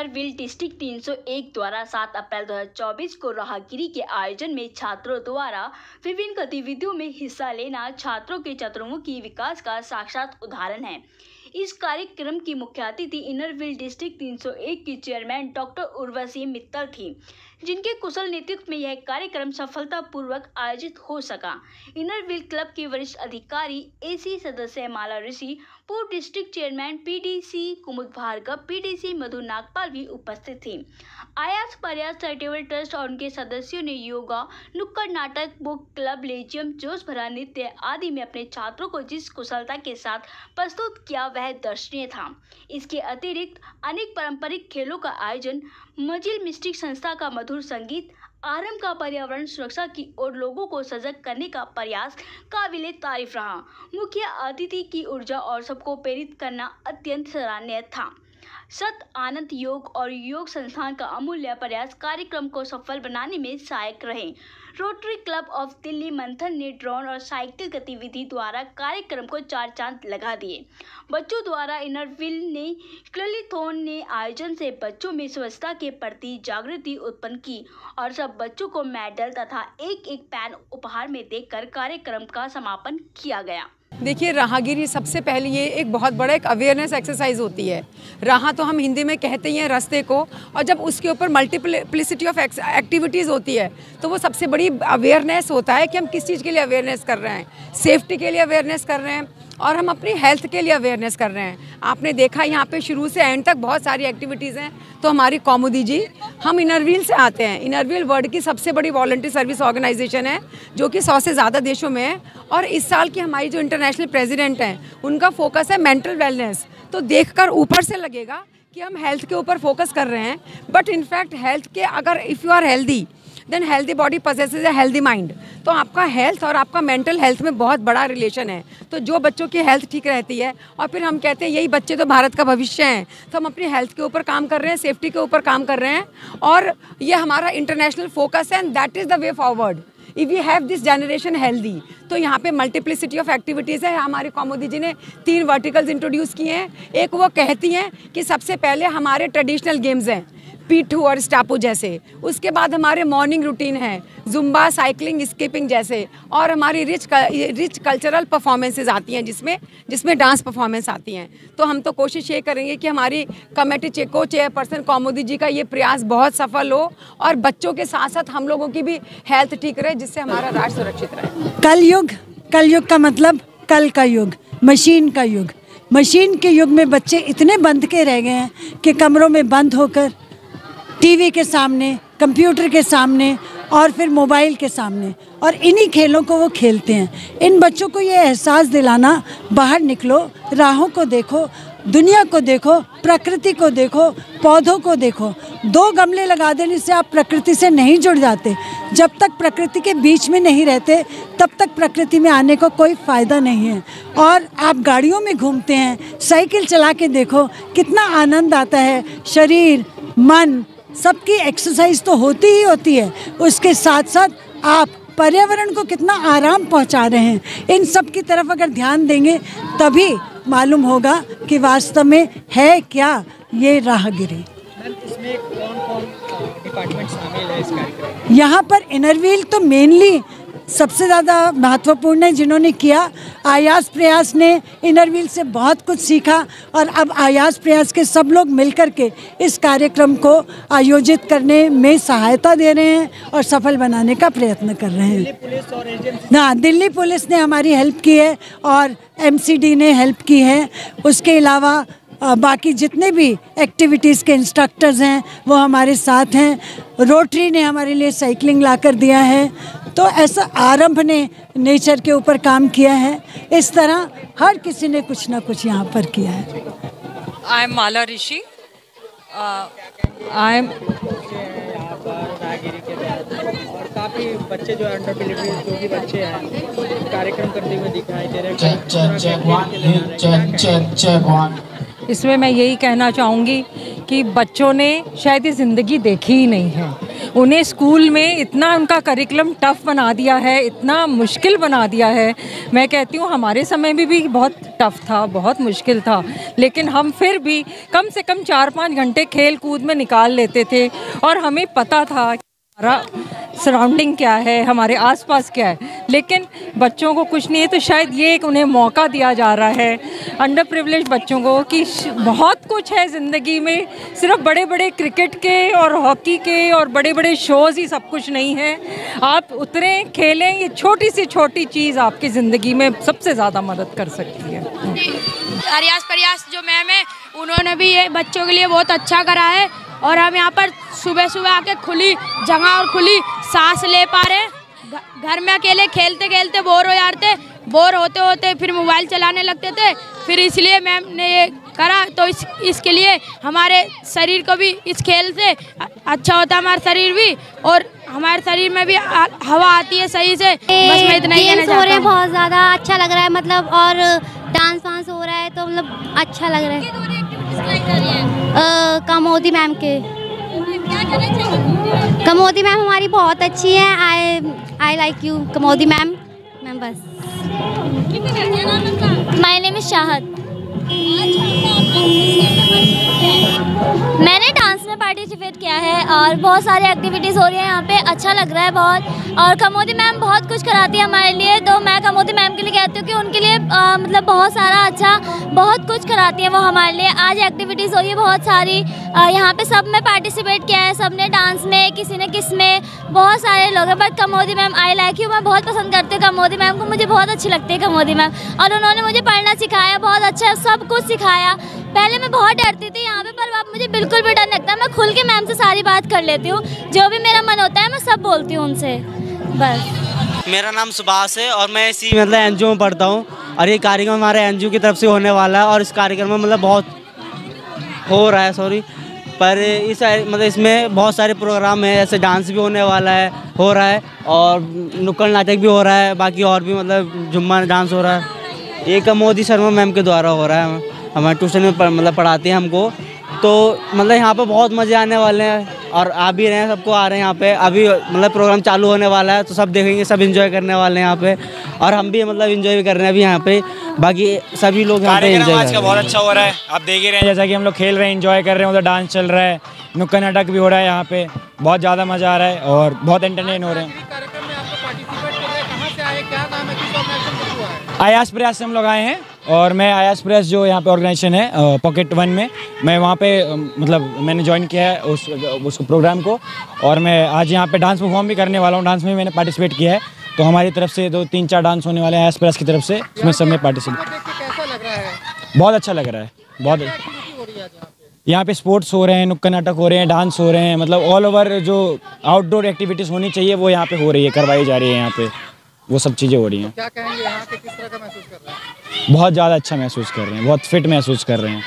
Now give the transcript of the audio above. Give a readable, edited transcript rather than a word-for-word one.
Inner wheel district 301 द्वारा 7 अप्रैल 2024 को राहगिरी के आयोजन में छात्रों द्वारा विभिन्न गतिविधियों में हिस्सा लेना छात्रों के चतुर्मुखी विकास का साक्षात उदाहरण है। इस कार्यक्रम की मुख्य अतिथि इनर व्हील डिस्ट्रिक्ट 301 की चेयरमैन डॉक्टर उर्वशी मित्तल थी, जिनके कुशल नेतृत्व में यह कार्यक्रम सफलतापूर्वक आयोजित हो सका। इनर व्हील क्लब के वरिष्ठ अधिकारी एसी सदस्य माला ऋषि, पूर्व डिस्ट्रिक्ट चेयरमैन पीडीसी कुमुद भार्गव, पीडीसी मधु नागपाल भी उपस्थित थे। आयास प्रयास चैरिटेबल ट्रस्ट और उनके सदस्यों ने योगा, नुक्कड़ नाटक, बुक क्लब, लेजियम, जोश भरा नृत्य आदि में अपने छात्रों को जिस कुशलता के साथ प्रस्तुत किया वह दर्शनीय था। इसके अतिरिक्त अनेक पारंपरिक खेलों का आयोजन, मजिल मिस्टिक संस्था का मधुर संगीत, आरंभ का पर्यावरण सुरक्षा की ओर लोगों को सजग करने का प्रयास काबिले तारीफ रहा। मुख्य अतिथि की ऊर्जा और सबको प्रेरित करना अत्यंत सराहनीय था। सत आनंद योग और योग संस्थान का अमूल्य प्रयास कार्यक्रम को सफल बनाने में सहायक रहे। रोटरी क्लब ऑफ दिल्ली मंथन ने ड्रोन और साइकिल गतिविधि द्वारा कार्यक्रम को 4 चांद लगा दिए। बच्चों द्वारा इनर व्हील ने क्लिथोन ने आयोजन से बच्चों में स्वच्छता के प्रति जागृति उत्पन्न की और सब बच्चों को मेडल तथा एक पेन उपहार में देकर कार्यक्रम का समापन किया गया। देखिए, राहगिरी सबसे पहले ये एक बहुत बड़ा एक अवेयरनेस एक्सरसाइज होती है। राह तो हम हिंदी में कहते ही हैं रास्ते को, और जब उसके ऊपर मल्टीप्लिसिटी ऑफ एक्टिविटीज़ होती है तो वो सबसे बड़ी अवेयरनेस होता है कि हम किस चीज़ के लिए अवेयरनेस कर रहे हैं। सेफ्टी के लिए अवेयरनेस कर रहे हैं और हम अपनी हेल्थ के लिए अवेयरनेस कर रहे हैं। आपने देखा यहाँ पे शुरू से एंड तक बहुत सारी एक्टिविटीज़ हैं। तो हमारी कौमुदी जी, हम इनर व्हील से आते हैं। इनर व्हील वर्ल्ड की सबसे बड़ी वॉलंटियर सर्विस ऑर्गेनाइजेशन है जो कि 100 से ज़्यादा देशों में है, और इस साल की हमारी जो इंटरनेशनल प्रेसिडेंट हैं उनका फोकस है मेंटल वेलनेस। तो देखकर ऊपर से लगेगा कि हम हेल्थ के ऊपर फोकस कर रहे हैं, बट इनफैक्ट हेल्थ के अगर if you are healthy then healthy body possesses a healthy mind. तो आपका हेल्थ और आपका मेंटल हेल्थ में बहुत बड़ा रिलेशन है। तो जो बच्चों की हेल्थ ठीक रहती है, और फिर हम कहते हैं यही बच्चे तो भारत का भविष्य हैं, तो हम अपनी हेल्थ के ऊपर काम कर रहे हैं, सेफ्टी के ऊपर काम कर रहे हैं, और ये हमारा इंटरनेशनल फोकस है and that is the way forward if we have this generation healthy. तो यहाँ पे मल्टीप्लिसिटी ऑफ एक्टिविटीज़ है। हमारी कौमुदी जी ने 3 वर्टिकल्स इंट्रोड्यूस किए हैं। एक वो कहती हैं कि सबसे पहले हमारे ट्रेडिशनल गेम्स हैं, पीठू और स्टापू जैसे, उसके बाद हमारे मॉर्निंग रूटीन है, जुम्बा, साइकिलिंग, स्कीपिंग जैसे, और हमारी रिच कल्चरल परफॉर्मेंसेज आती हैं जिसमें डांस परफॉर्मेंस आती हैं। तो हम तो कोशिश ये करेंगे कि हमारी कमेटी चेयरपर्सन कौमुदी जी का ये प्रयास बहुत सफल हो और बच्चों के साथ साथ हम लोगों की भी हेल्थ ठीक रहे, जिससे हमारा राष्ट्र सुरक्षित रहे। कलयुग का मतलब कल का युग, मशीन का युग। मशीन के युग में बच्चे इतने बंध के रह गए हैं कि कमरों में बंद होकर टीवी के सामने, कंप्यूटर के सामने और फिर मोबाइल के सामने, और इन्हीं खेलों को वो खेलते हैं। इन बच्चों को ये एहसास दिलाना, बाहर निकलो, राहों को देखो, दुनिया को देखो, प्रकृति को देखो, पौधों को देखो। 2 गमले लगा देने से आप प्रकृति से नहीं जुड़ जाते। जब तक प्रकृति के बीच में नहीं रहते तब तक प्रकृति में आने को कोई फ़ायदा नहीं है। और आप गाड़ियों में घूमते हैं, साइकिल चला के देखो, कितना आनंद आता है। शरीर, मन, सबकी एक्सरसाइज तो होती ही होती है, उसके साथ साथ आप पर्यावरण को कितना आराम पहुंचा रहे हैं। इन सब की तरफ अगर ध्यान देंगे तभी मालूम होगा कि वास्तव में है क्या ये राहगिरी। इसमें कौन-कौन डिपार्टमेंट शामिल है इस कार्यक्रम? यहाँ पर इनर व्हील तो मेनली सबसे ज़्यादा महत्वपूर्ण है, जिन्होंने किया। आयास प्रयास ने इनर व्हील से बहुत कुछ सीखा और अब आयास प्रयास के सब लोग मिलकर के इस कार्यक्रम को आयोजित करने में सहायता दे रहे हैं और सफल बनाने का प्रयत्न कर रहे हैं। दिल्ली पुलिस ने हमारी हेल्प की है और MCD ने हेल्प की है। उसके अलावा बाकी जितने भी एक्टिविटीज़ के इंस्ट्रक्टर्स हैं वो हमारे साथ हैं। रोटरी ने हमारे लिए साइकिलिंग ला कर दिया है। तो ऐसा आरंभ ने नेचर के ऊपर काम किया है। इस तरह हर किसी ने कुछ ना कुछ यहाँ पर किया है। I am Mala Rishi. I am और काफ़ी बच्चे जो अंडर डिलीवरी जो भी बच्चे हैं कार्यक्रम करते हुए दिखाई दे रहे हैं। इसमें मैं यही कहना चाहूँगी कि बच्चों ने शायद ये ज़िंदगी देखी ही नहीं है उन्हें स्कूल में इतना उनका करिकुलम टफ बना दिया है, इतना मुश्किल बना दिया है। मैं कहती हूँ हमारे समय में भी बहुत टफ था, बहुत मुश्किल था, लेकिन हम फिर भी कम से कम 4-5 घंटे खेल कूद में निकाल लेते थे और हमें पता था कि हमारा सराउंडिंग क्या है, हमारे आसपास क्या है। लेकिन बच्चों को कुछ नहीं है, तो शायद ये एक उन्हें मौका दिया जा रहा है अंडर प्रिविलेज बच्चों को कि बहुत कुछ है ज़िंदगी में, सिर्फ बड़े बड़े क्रिकेट के और हॉकी के और बड़े बड़े शोज़ ही सब कुछ नहीं है। आप उतरें, खेलें, ये छोटी सी छोटी चीज़ आपकी ज़िंदगी में सबसे ज़्यादा मदद कर सकती है। अरियास प्रयास जो मैम है, उन्होंने भी ये बच्चों के लिए बहुत अच्छा करा है और हम यहाँ पर सुबह सुबह आके खुली जगह और खुली सांस ले पा रहे हैं। घर में अकेले खेलते खेलते बोर हो जाते, बोर होते होते फिर मोबाइल चलाने लगते थे, फिर इसलिए मैम ने ये करा। तो इसके लिए हमारे शरीर को भी इस खेल से अच्छा होता है, हमारा शरीर भी, और हमारे शरीर में भी हवा आती है सही से। बस मैं इतना ही कहना चाहता हूँ। बहुत ज़्यादा अच्छा लग रहा है, मतलब और डांस वांस हो रहा है तो मतलब अच्छा लग रहा है। कमोदी मैम के, कमोदी मैम हमारी बहुत अच्छी है। I like you Kamodi ma'am. बस माय नेम इज शाहद। मैंने डांस में पार्टिसिपेट किया है और बहुत सारी एक्टिविटीज़ हो रही है यहाँ पे, अच्छा लग रहा है बहुत। और कमोदी मैम बहुत कुछ कराती है हमारे लिए, तो मैं कमोदी मैम के लिए कहती हूँ कि उनके लिए मतलब बहुत सारा अच्छा बहुत कुछ कराती है वो हमारे लिए। आज एक्टिविटीज़ हो रही है बहुत सारी यहाँ पे, सब में पार्टिसिपेट किया है, सब ने डांस में, किसी ने किस में, बहुत सारे लोग हैं। But Kamodi ma'am I like you, मैं बहुत पसंद करती हूँ कमोदी मैम को, मुझे बहुत अच्छी लगती है कमोदी मैम। और उन्होंने मुझे पढ़ना सिखाया, बहुत अच्छा सब कुछ सिखाया। पहले मैं बहुत डरती थी यहाँ पे, पर अब मुझे बिल्कुल भी डर नहीं लगता। मैं खुल के मैम से सारी बात कर लेती हूँ, जो भी मेरा मन होता है मैं सब बोलती हूँ उनसे। बस मेरा नाम सुभाष है और मैं इसी मतलब एनजीओ में पढ़ता हूँ और ये कार्यक्रम हमारे एनजीओ की तरफ से होने वाला है। और इस कार्यक्रम में मतलब बहुत हो रहा है पर इस मतलब इसमें बहुत सारे प्रोग्राम है, जैसे डांस भी होने वाला है, हो रहा है, और नुक्कड़ नाटक भी हो रहा है, बाकी और भी मतलब जुम्मा डांस हो रहा है। ये कमोदी शर्मा मैम के द्वारा हो रहा है, हमारे ट्यूशन में मतलब पढ़ाते हैं हमको। तो मतलब यहाँ पे बहुत मज़े आने वाले हैं और आ भी रहे हैं, सबको आ रहे हैं यहाँ पे। अभी मतलब प्रोग्राम चालू होने वाला है तो सब देखेंगे, सब एंजॉय करने वाले हैं यहाँ पे, और हम भी मतलब एंजॉय भी कर रहे हैं अभी यहाँ पे। बाकी सभी लोग यहाँ पे एंजॉय कर रहे हैं। आज का बहुत अच्छा हो रहा है, आप देख ही रहे हैं, जैसा कि हम लोग खेल रहे हैं, एंजॉय कर रहे हैं, उधर डांस चल रहा है, नुक्कड़ नाटक भी हो रहा है यहाँ पे, बहुत ज़्यादा मज़ा आ रहा है और बहुत एंटरटेन हो रहे हैं। आयास प्रयास से हम लोग आए हैं और मैं आयास प्रयास जो यहाँ पे ऑर्गेनाइजेशन है पॉकेट 1 में, मैं वहाँ पे मतलब मैंने ज्वाइन किया है उस प्रोग्राम को, और मैं आज यहाँ पे डांस परफॉर्म भी करने वाला हूँ। डांस में मैंने पार्टिसिपेट किया है, तो हमारी तरफ से 2-3-4 डांस होने वाले हैं आयास प्रयास की तरफ से, उसमें सब में पार्टिसिपेट। बहुत अच्छा लग रहा है, बहुत। यहाँ पे स्पोर्ट्स हो रहे हैं, नुक्कड़ नाटक हो रहे हैं, डांस हो रहे हैं, मतलब ऑल ओवर जो आउटडोर एक्टिविटीज़ होनी चाहिए वो यहाँ पे हो रही है, करवाई जा रही है यहाँ पे, वो सब चीज़ें हो रही हैं। क्या कहेंगे यहाँ पे किस तरह का महसूस कर रहे हैं? बहुत ज़्यादा अच्छा महसूस कर रहे हैं, बहुत फिट महसूस कर रहे हैं।